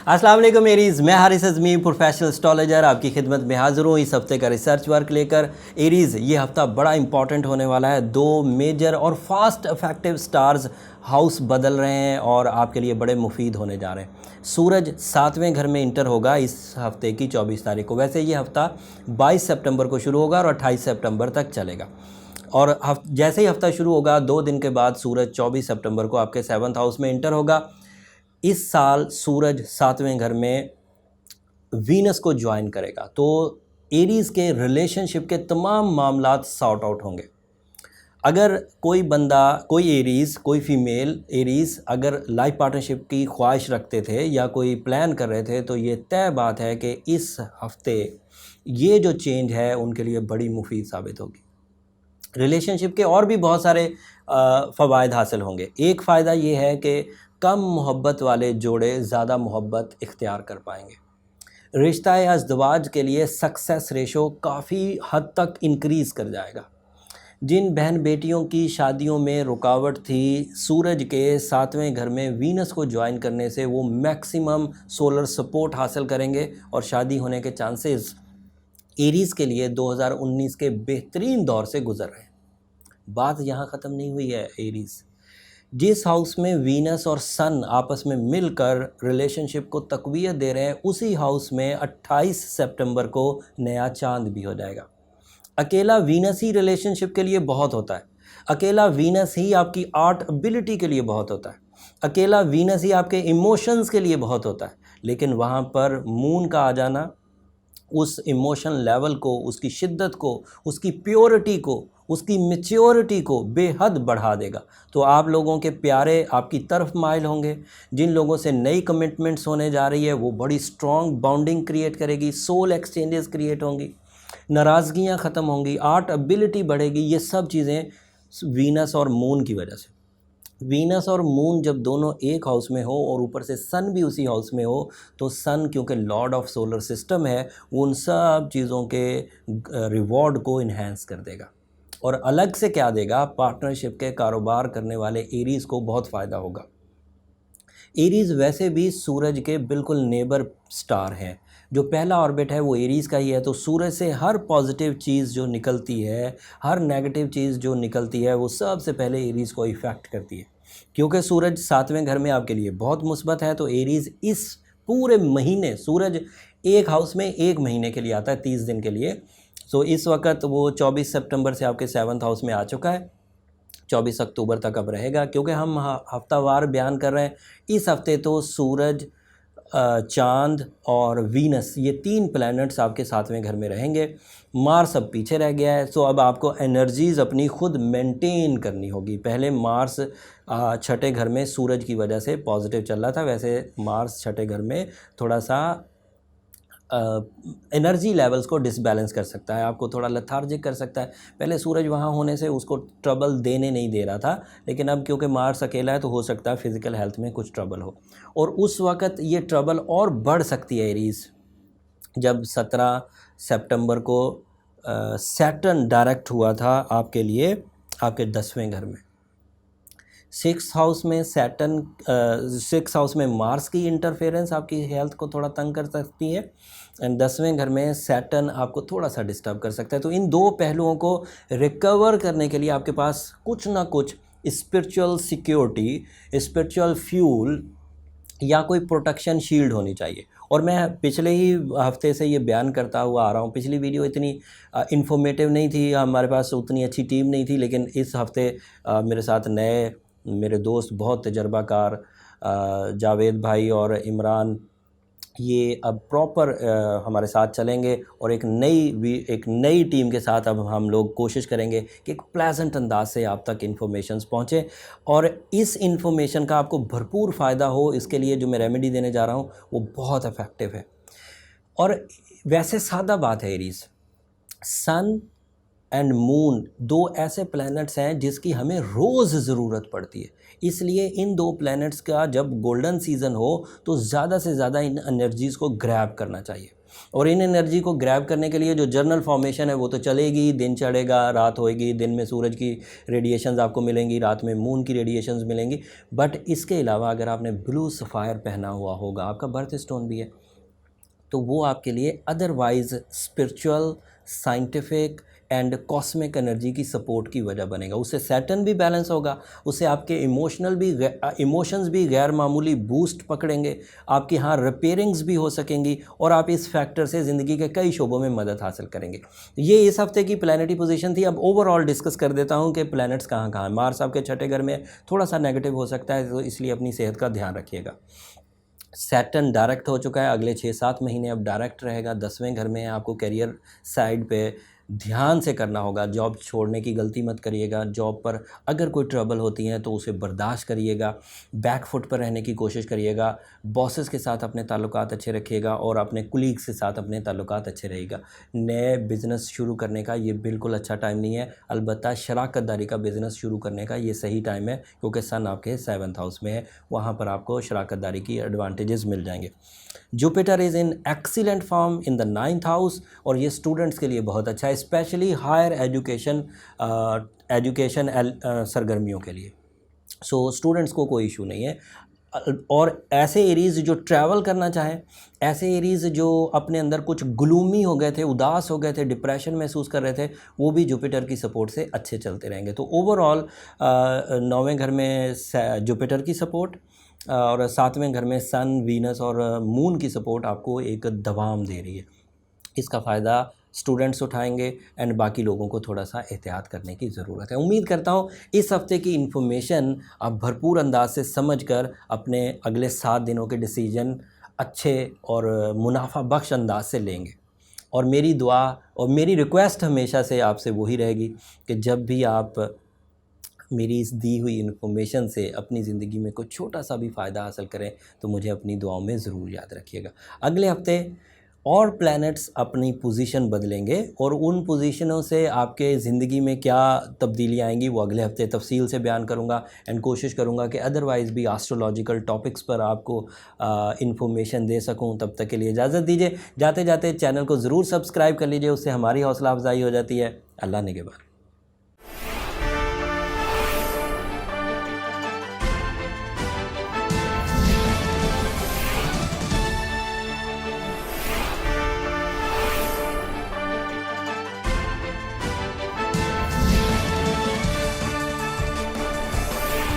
अस्सलाम वालेकुम एरीज़, मैं हारिस अज़मी प्रोफेशनल एस्ट्रोलॉजर आपकी खिदमत में हाज़िर हूँ इस हफ्ते का रिसर्च वर्क लेकर। एरीज़, ये हफ़्ता बड़ा इंपॉर्टेंट होने वाला है। दो मेजर और फास्ट इफेक्टिव स्टार्स हाउस बदल रहे हैं और आपके लिए बड़े मुफीद होने जा रहे हैं। सूरज 7वें घर में इंटर होगा इस हफ़्ते की 24 तारीख को। वैसे ये हफ़्ता 22 सितंबर को शुरू होगा और 28 सितंबर तक चलेगा। और जैसे ही हफ़्ता शुरू होगा 2 दिन के बाद सूरज 24 सितंबर को आपके 7th हाउस में इंटर होगा। इस साल सूरज 7वें घर में वीनस को ज्वाइन करेगा, तो एरीज़ के रिलेशनशिप के तमाम मामलात सॉर्ट आउट होंगे। अगर कोई बंदा, कोई एरीज़, कोई फीमेल एरीज़ अगर लाइफ पार्टनरशिप की ख्वाहिश रखते थे या कोई प्लान कर रहे थे, तो ये तय बात है कि इस हफ्ते ये जो चेंज है उनके लिए बड़ी मुफीद साबित होगी। रिलेशनशिप के और भी बहुत सारे फ़वाइद हासिल होंगे। एक फ़ायदा ये है कि कम मोहब्बत वाले जोड़े ज़्यादा मोहब्बत इख्तियार कर पाएंगे। रिश्ता या अज़दवाज के लिए सक्सेस रेशो काफ़ी हद तक इंक्रीज़ कर जाएगा। जिन बहन बेटियों की शादियों में रुकावट थी, सूरज के 7वें घर में वीनस को ज्वाइन करने से वो मैक्सिमम सोलर सपोर्ट हासिल करेंगे और शादी होने के चांसेस एरीज़ के लिए 2019 के बेहतरीन दौर से गुजर रहे हैं। बात यहाँ ख़त्म नहीं हुई है एरीज़। जिस हाउस में वीनस और सन आपस में मिलकर रिलेशनशिप को तक़वियत दे रहे हैं, उसी हाउस में 28 सितंबर को नया चांद भी हो जाएगा। अकेला वीनस ही रिलेशनशिप के लिए बहुत होता है। अकेला वीनस ही आपकी आर्ट एबिलिटी के लिए बहुत होता है। अकेला वीनस ही आपके इमोशंस के लिए बहुत होता है। लेकिन वहाँ पर मून का आ जाना उस इमोशन लेवल को, उसकी शिद्दत को, उसकी प्योरिटी को, उसकी मैच्योरिटी को बेहद बढ़ा देगा। तो आप लोगों के प्यारे आपकी तरफ माइल होंगे। जिन लोगों से नई कमिटमेंट्स होने जा रही है वो बड़ी स्ट्रॉन्ग बाउंडिंग क्रिएट करेगी, सोल एक्सचेंजेस क्रिएट होंगी, नाराज़गियाँ ख़त्म होंगी, आर्ट एबिलिटी बढ़ेगी। ये सब चीज़ें वीनस और मून की वजह से। वीनस और मून जब दोनों एक हाउस में हो और ऊपर से सन भी उसी हाउस में हो, तो सन क्योंकि लॉर्ड ऑफ सोलर सिस्टम है, वो उन सब चीज़ों के रिवॉर्ड को इन्हेंस कर देगा। और अलग से क्या देगा, पार्टनरशिप के कारोबार करने वाले एरीज़ को बहुत फ़ायदा होगा। एरीज़ वैसे भी सूरज के बिल्कुल नेबर स्टार हैं। जो पहला ऑर्बिट है वो एरीज़ का ही है, तो सूरज से हर पॉजिटिव चीज़ जो निकलती है, हर नेगेटिव चीज़ जो निकलती है, वो सबसे पहले एरीज़ को इफ़ेक्ट करती है। क्योंकि सूरज 7वें घर में आपके लिए बहुत मुस्बत है, तो एरीज़ इस पूरे महीने, सूरज एक हाउस में 1 महीने के लिए आता है, 30 दिन के लिए। तो इस वक्त वो 24 सितंबर से आपके 7th हाउस में आ चुका है, 24 अक्टूबर तक अब रहेगा। क्योंकि हम हफ्तावार बयान कर रहे हैं, इस हफ्ते तो सूरज, चांद और वीनस, ये 3 प्लैनेट्स आपके 7वें घर में रहेंगे। मार्स अब पीछे रह गया है, तो अब आपको एनर्जीज़ अपनी खुद मेंटेन करनी होगी। पहले मार्स 6ठे घर में सूरज की वजह से पॉजिटिव चल रहा था, वैसे मार्स 6ठे घर में थोड़ा सा एनर्जी लेवल्स को डिसबैलेंस कर सकता है, आपको थोड़ा लेथार्जिक कर सकता है। पहले सूरज वहाँ होने से उसको ट्रबल देने नहीं दे रहा था, लेकिन अब क्योंकि मार्स अकेला है तो हो सकता है फिज़िकल हेल्थ में कुछ ट्रबल हो, और उस वक़्त ये ट्रबल और बढ़ सकती है एरीज़, जब 17 सितंबर को सैटर्न डायरेक्ट हुआ था आपके लिए आपके 10वें घर में। 6th हाउस में सैटर्न, 6th हाउस में मार्स की इंटरफेरेंस आपकी हेल्थ को थोड़ा तंग कर सकती है, एंड 10वें घर में सैटर्न आपको थोड़ा सा डिस्टर्ब कर सकता है। तो इन दो पहलुओं को रिकवर करने के लिए आपके पास कुछ ना कुछ स्पिरिचुअल सिक्योरिटी, स्पिरिचुअल फ्यूल या कोई प्रोटेक्शन शील्ड होनी चाहिए। और मैं पिछले ही हफ्ते से ये बयान करता हुआ आ रहा हूँ। पिछली वीडियो इतनी इन्फॉर्मेटिव नहीं थी, हमारे पास उतनी अच्छी टीम नहीं थी, लेकिन इस हफ्ते मेरे साथ नए मेरे दोस्त, बहुत तजर्बाकार जावेद भाई और इमरान, ये अब प्रॉपर हमारे साथ चलेंगे और एक नई टीम के साथ अब हम लोग कोशिश करेंगे कि एक प्लेजेंट अंदाज से आप तक इन्फॉर्मेशंस पहुँचे और इस इन्फॉर्मेशन का आपको भरपूर फ़ायदा हो। इसके लिए जो मैं रेमेडी देने जा रहा हूँ वो बहुत इफ़ेक्टिव है। और वैसे सादा बात है एरीज़, सन एंड मून 2 ऐसे प्लैनेट्स हैं जिसकी हमें रोज़ ज़रूरत पड़ती है। इसलिए इन 2 प्लैनेट्स का जब गोल्डन सीज़न हो तो ज़्यादा से ज़्यादा इन एनर्जीज़ को ग्रैब करना चाहिए। और इन एनर्जी को ग्रैब करने के लिए जो जर्नल फॉर्मेशन है वो तो चलेगी, दिन चढ़ेगा, रात होएगी, दिन में सूरज की रेडिएशंस आपको मिलेंगी, रात में मून की रेडिएशंस मिलेंगी। बट इसके अलावा अगर आपने ब्लू सफ़ायर पहना हुआ होगा, आपका बर्थ स्टोन भी है, तो वो आपके लिए otherwise spiritual, scientific and cosmic energy की सपोर्ट की वजह बनेगा। उससे सैटर्न भी बैलेंस होगा, उससे आपके इमोशंस भी गैर मामूली बूस्ट पकड़ेंगे, आपकी हाँ रिपेयरिंग्स भी हो सकेंगी और आप इस फैक्टर से ज़िंदगी के कई शोबों में मदद हासिल करेंगे। ये इस हफ्ते की प्लानिटरी पोजीशन थी। अब ओवरऑल डिस्कस कर देता हूँ कि प्लैनेट्स कहाँ कहाँ हैं। मार्स आपके छठे घर में थोड़ा सा नेगेटिव हो सकता है, तो इसलिए अपनी सेहत का ध्यान रखिएगा। सैटर्न डायरेक्ट हो चुका है, अगले 6-7 महीने अब डायरेक्ट रहेगा, 10वें घर में है। आपको करियर साइड पे ध्यान से करना होगा, जॉब छोड़ने की गलती मत करिएगा। जॉब पर अगर कोई ट्रबल होती है तो उसे बर्दाश्त करिएगा, बैक फुट पर रहने की कोशिश करिएगा, बॉसेस के साथ अपने ताल्लुकात अच्छे रखिएगा और अपने कुलीग्स के साथ अपने ताल्लुकात अच्छे रहेगा। नए बिज़नेस शुरू करने का ये बिल्कुल अच्छा टाइम नहीं है, अलबत्ता शराकतदारी का बिज़नेस शुरू करने का ये सही टाइम है, क्योंकि सन आपके 7th हाउस में है, वहाँ पर आपको शराकतदारी की एडवांटेजेस मिल जाएंगे। Jupiter is in excellent form in the 9th house और ये स्टूडेंट्स के लिए बहुत अच्छा है, स्पेशली हायर एजुकेशन सरगर्मियों के लिए। सो स्टूडेंट्स को कोई इशू नहीं है। और ऐसे एरीज़ जो ट्रैवल करना चाहें, ऐसे एरीज़ जो अपने अंदर कुछ ग्लूमी हो गए थे, उदास हो गए थे, डिप्रेशन महसूस कर रहे थे, वो भी जुपिटर की सपोर्ट से अच्छे चलते रहेंगे। तो ओवरऑल 9वें घर में जुपिटर की सपोर्ट और 7वें घर में सन, वीनस और मून की सपोर्ट आपको एक दवाम दे रही है। इसका फ़ायदा स्टूडेंट्स उठाएंगे एंड बाकी लोगों को थोड़ा सा एहतियात करने की ज़रूरत है। उम्मीद करता हूँ इस हफ्ते की इन्फॉर्मेशन आप भरपूर अंदाज से समझकर अपने अगले 7 दिनों के डिसीजन अच्छे और मुनाफा बख्श अंदाज से लेंगे। और मेरी दुआ और मेरी रिक्वेस्ट हमेशा से आपसे वही रहेगी कि जब भी आप मेरी इस दी हुई इन्फॉर्मेशन से अपनी ज़िंदगी में कुछ छोटा सा भी फ़ायदा हासिल करें तो मुझे अपनी दुआओं में ज़रूर याद रखिएगा। अगले हफ्ते और प्लैनेट्स अपनी पोजीशन बदलेंगे और उन पोजीशनों से आपके ज़िंदगी में क्या तब्दीली आएंगी वो अगले हफ्ते तफसील से बयान करूंगा एंड कोशिश करूंगा कि अदरवाइज़ भी एस्ट्रोलॉजिकल टॉपिक्स पर आपको इन्फॉर्मेशन दे सकूं। तब तक के लिए इजाज़त दीजिए। जाते जाते चैनल को ज़रूर सब्सक्राइब कर लीजिए, उससे हमारी हौसला अफजाई हो जाती है। अल्लाह निगहबान।